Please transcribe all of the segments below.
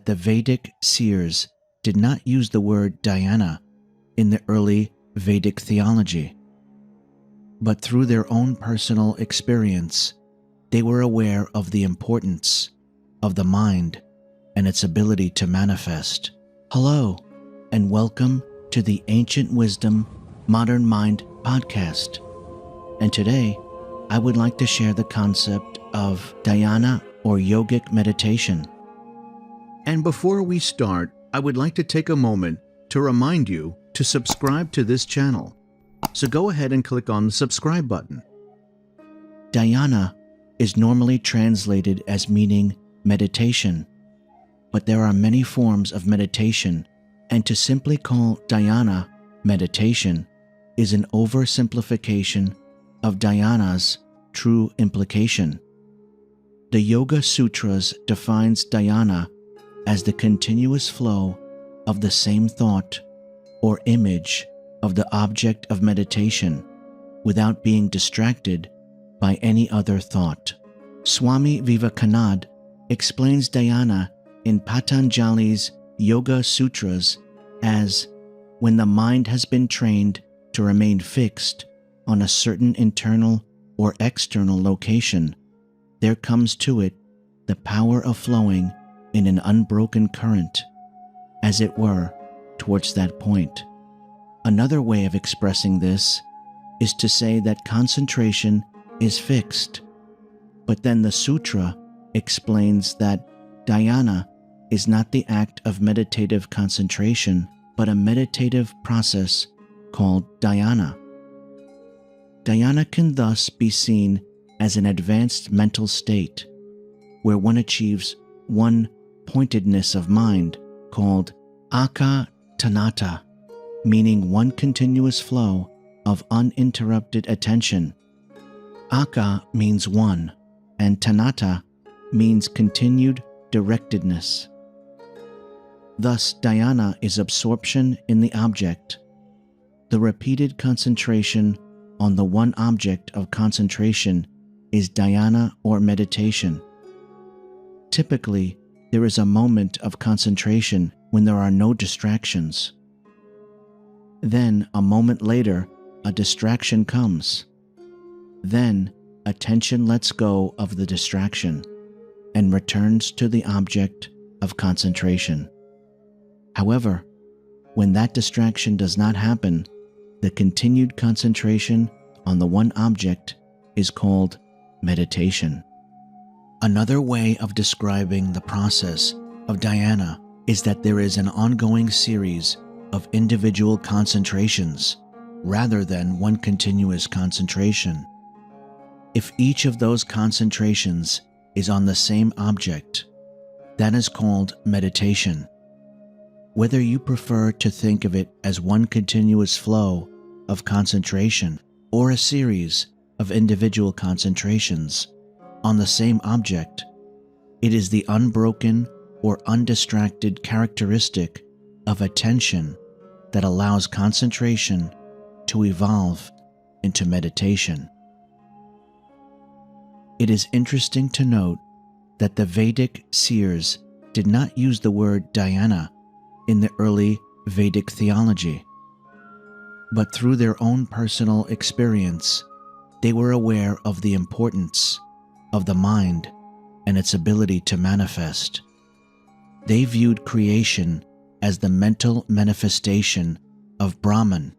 the Vedic seers did not use the word dhyana in the early Vedic theology, but through their own personal experience, they were aware of the importance of the mind and its ability to manifest. Hello, and welcome to the Ancient Wisdom Modern Mind podcast. And today, I would like to share the concept of dhyana or yogic meditation. And before we start, I would like to take a moment to remind you to subscribe to this channel. So go ahead and click on the subscribe button. Dhyana is normally translated as meaning meditation, but there are many forms of meditation, and to simply call dhyana meditation is an oversimplification of dhyana's true implication. The Yoga Sutras defines dhyana as the continuous flow of the same thought or image of the object of meditation without being distracted by any other thought. Swami Vivekananda explains dhyana in Patanjali's Yoga Sutras as when the mind has been trained to remain fixed on a certain internal or external location, there comes to it the power of flowing in an unbroken current, as it were, towards that point. Another way of expressing this is to say that concentration is fixed, but then the sutra explains that dhyana is not the act of meditative concentration, but a meditative process called dhyana. Dhyana can thus be seen as an advanced mental state where one achieves one pointedness of mind called akatanata, meaning one continuous flow of uninterrupted attention. Aka means one, and tanata means continued directedness. Thus, dhyana is absorption in the object. The repeated concentration on the one object of concentration is dhyana or meditation. Typically, there is a moment of concentration when there are no distractions. Then, a moment later, a distraction comes. Then, attention lets go of the distraction and returns to the object of concentration. However, when that distraction does not happen, the continued concentration on the one object is called meditation. Another way of describing the process of dhyana is that there is an ongoing series of individual concentrations rather than one continuous concentration. If each of those concentrations is on the same object, that is called meditation. Whether you prefer to think of it as one continuous flow of concentration or a series of individual concentrations on the same object, it is the unbroken or undistracted characteristic of attention that allows concentration to evolve into meditation. It is interesting to note that the Vedic seers did not use the word dhyana in the early Vedic theology, but through their own personal experience, they were aware of the importance of the mind and its ability to manifest. They viewed creation as the mental manifestation of Brahman,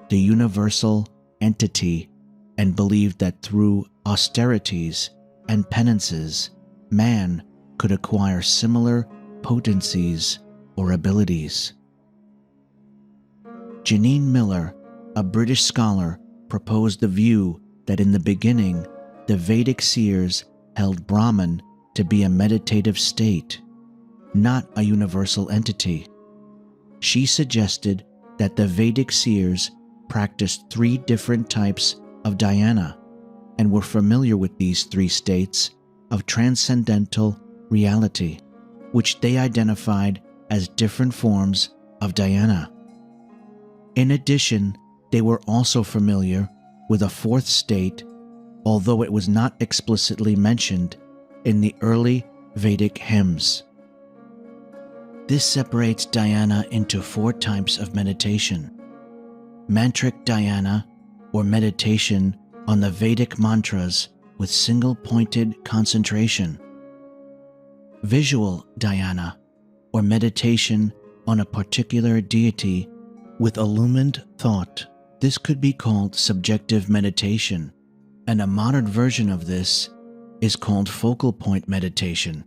the universal entity, and believed that through austerities and penances, man could acquire similar potencies or abilities. Janine Miller, a British scholar, proposed the view that in the beginning, the Vedic seers held Brahman to be a meditative state, not a universal entity. She suggested that the Vedic seers practiced 3 different types of dhyana and were familiar with these 3 states of transcendental reality, which they identified as different forms of dhyana. In addition, they were also familiar with a 4th state, although it was not explicitly mentioned in the early Vedic hymns. This separates dhyana into 4 types of meditation: mantric dhyana, or meditation on the Vedic mantras with single-pointed concentration; visual dhyana, or meditation on a particular deity with illumined thought. This could be called subjective meditation, and a modern version of this is called focal point meditation,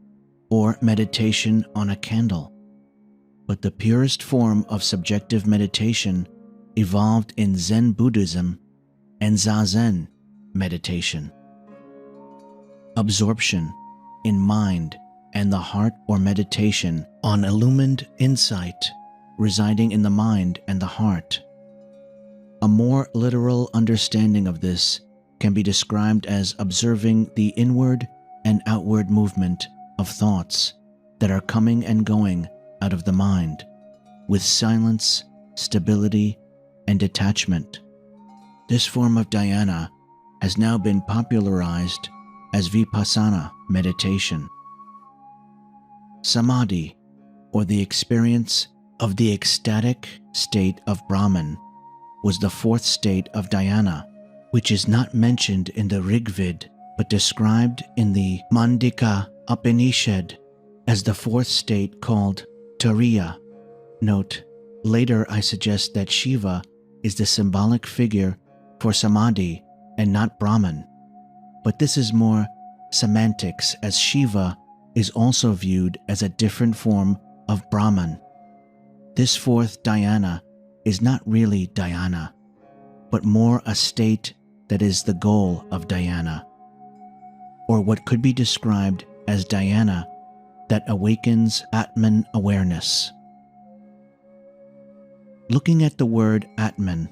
or meditation on a candle. But the purest form of subjective meditation evolved in Zen Buddhism and Zazen meditation. Absorption in mind and the heart, or meditation on illumined insight residing in the mind and the heart. A more literal understanding of this can be described as observing the inward and outward movement of thoughts that are coming and going out of the mind, with silence, stability, and detachment. This form of dhyana has now been popularized as vipassana meditation. Samadhi, or the experience of the ecstatic state of Brahman, was the 4th state of dhyana, which is not mentioned in the Rigved but described in the Mandika Upanishad as the 4th state called Turiya. Note, later I suggest that Shiva is the symbolic figure for Samadhi and not Brahman, but this is more semantics, as Shiva is also viewed as a different form of Brahman. This 4th dhyana is not really dhyana, but more a state that is the goal of dhyana, or what could be described as dhyana that awakens Atman awareness. Looking at the word Atman,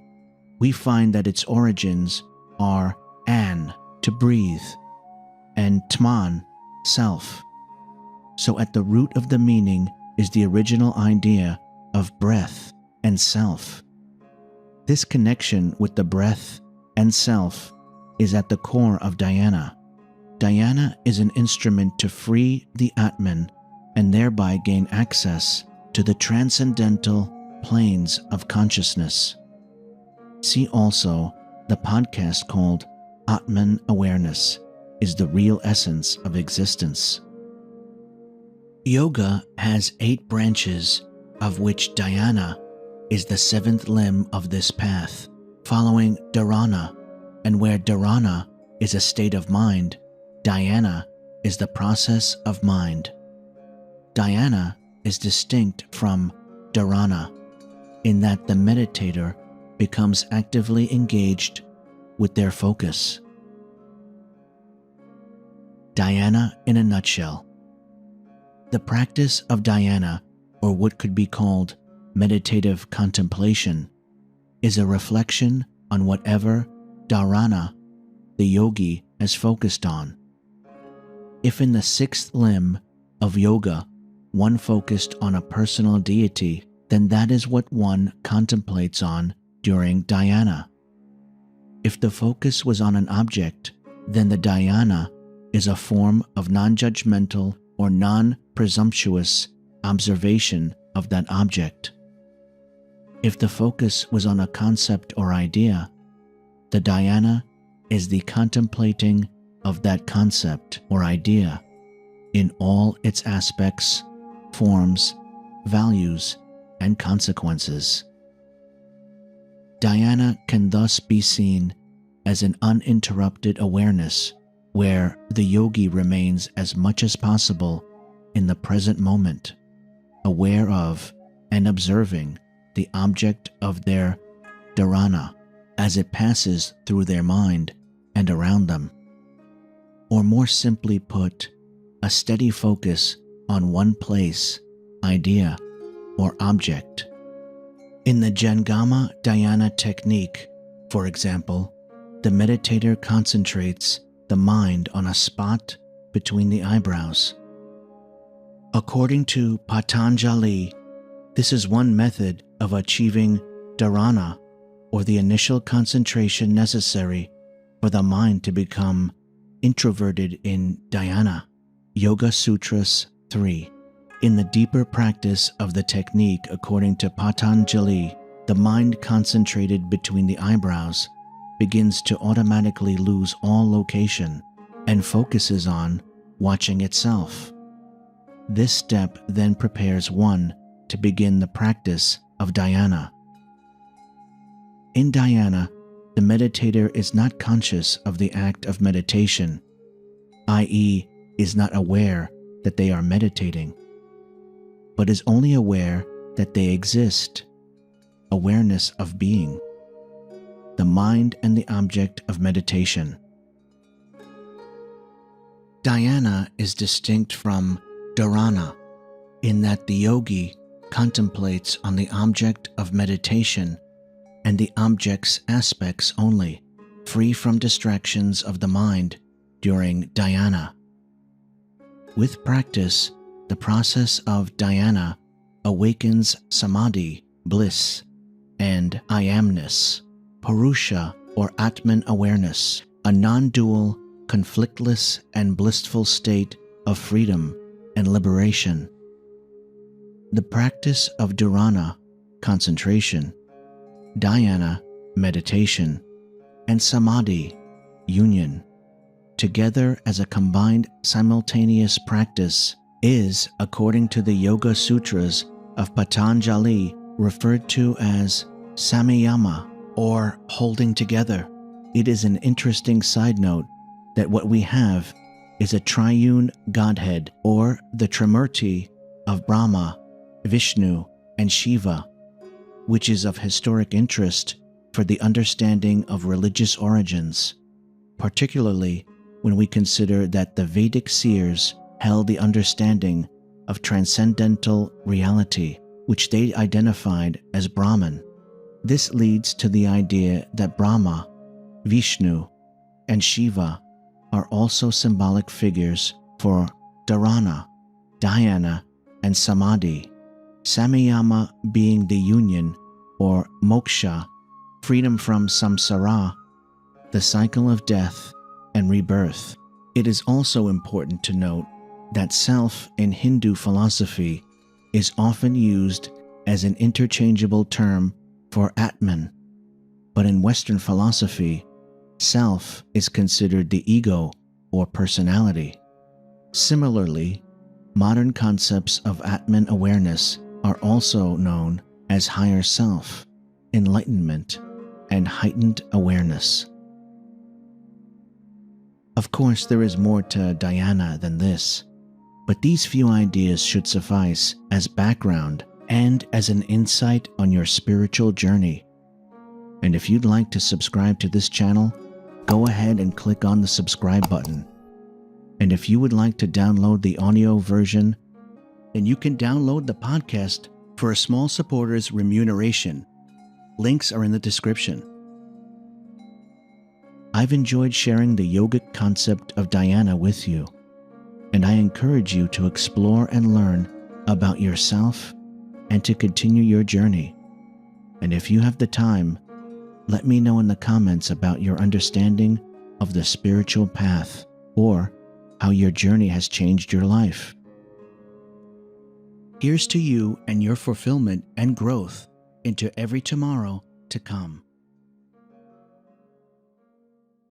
we find that its origins are an, to breathe, and tman, self. So at the root of the meaning is the original idea of breath and self. This connection with the breath and self is at the core of dhyana. Dhyana is an instrument to free the Atman and thereby gain access to the transcendental planes of consciousness. See also the podcast called Atman Awareness is the Real Essence of Existence. Yoga has 8 branches, of which dhyana is the 7th limb of this path, following dharana, and where dharana is a state of mind, dhyana is the process of mind. Dhyana is distinct from dharana in that the meditator becomes actively engaged with their focus. Dhyana in a nutshell. The practice of dhyana, or what could be called meditative contemplation, is a reflection on whatever dharana the yogi has focused on. If in the 6th limb of yoga one focused on a personal deity, then that is what one contemplates on during dhyana. If the focus was on an object, then the dhyana is a form of non-judgmental or non-presumptuous observation of that object. If the focus was on a concept or idea, the dhyana is the contemplating of that concept or idea in all its aspects, forms, values, and consequences. Dhyana can thus be seen as an uninterrupted awareness where the yogi remains as much as possible in the present moment, aware of and observing the object of their dharana as it passes through their mind and around them. Or more simply put, a steady focus on one place, idea, or object. In the Jangama dhyana technique, for example, the meditator concentrates the mind on a spot between the eyebrows. According to Patanjali, this is one method of achieving dharana, or the initial concentration necessary for the mind to become introverted in dhyana. Yoga Sutras 3. In the deeper practice of the technique, according to Patanjali, the mind concentrated between the eyebrows begins to automatically lose all location and focuses on watching itself. This step then prepares one to begin the practice of dhyana. In dhyana, the meditator is not conscious of the act of meditation, i.e., is not aware that they are meditating, but is only aware that they exist, awareness of being, the mind and the object of meditation. Dhyana is distinct from dharana in that the yogi contemplates on the object of meditation and the object's aspects only, free from distractions of the mind during dhyana. With practice, the process of dhyana awakens samadhi, bliss, and I amness, purusha or Atman awareness, a non-dual, conflictless and blissful state of freedom and liberation. The practice of dharana, concentration, dhyana, meditation, and samadhi, union, together as a combined simultaneous practice is, according to the Yoga Sutras of Patanjali, referred to as samyama or holding together. It is an interesting side note that what we have is a triune Godhead, or the Trimurti of Brahma, Vishnu, and Shiva, which is of historic interest for the understanding of religious origins, particularly when we consider that the Vedic seers held the understanding of transcendental reality, which they identified as Brahman. This leads to the idea that Brahma, Vishnu, and Shiva are also symbolic figures for dharana, dhyana, and samadhi, samyama being the union or moksha, freedom from samsara, the cycle of death and rebirth. It is also important to note that self in Hindu philosophy is often used as an interchangeable term for Atman, but in Western philosophy, self is considered the ego or personality. Similarly, modern concepts of Atman awareness are also known as higher self, enlightenment, and heightened awareness. Of course, there is more to dhyana than this, but these few ideas should suffice as background and as an insight on your spiritual journey. And if you'd like to subscribe to this channel, go ahead and click on the subscribe button. And if you would like to download the audio version, then you can download the podcast for a small supporter's remuneration. Links are in the description. I've enjoyed sharing the yogic concept of dhyana with you, and I encourage you to explore and learn about yourself and to continue your journey. And if you have the time, let me know in the comments about your understanding of the spiritual path or how your journey has changed your life. Here's to you and your fulfillment and growth into every tomorrow to come.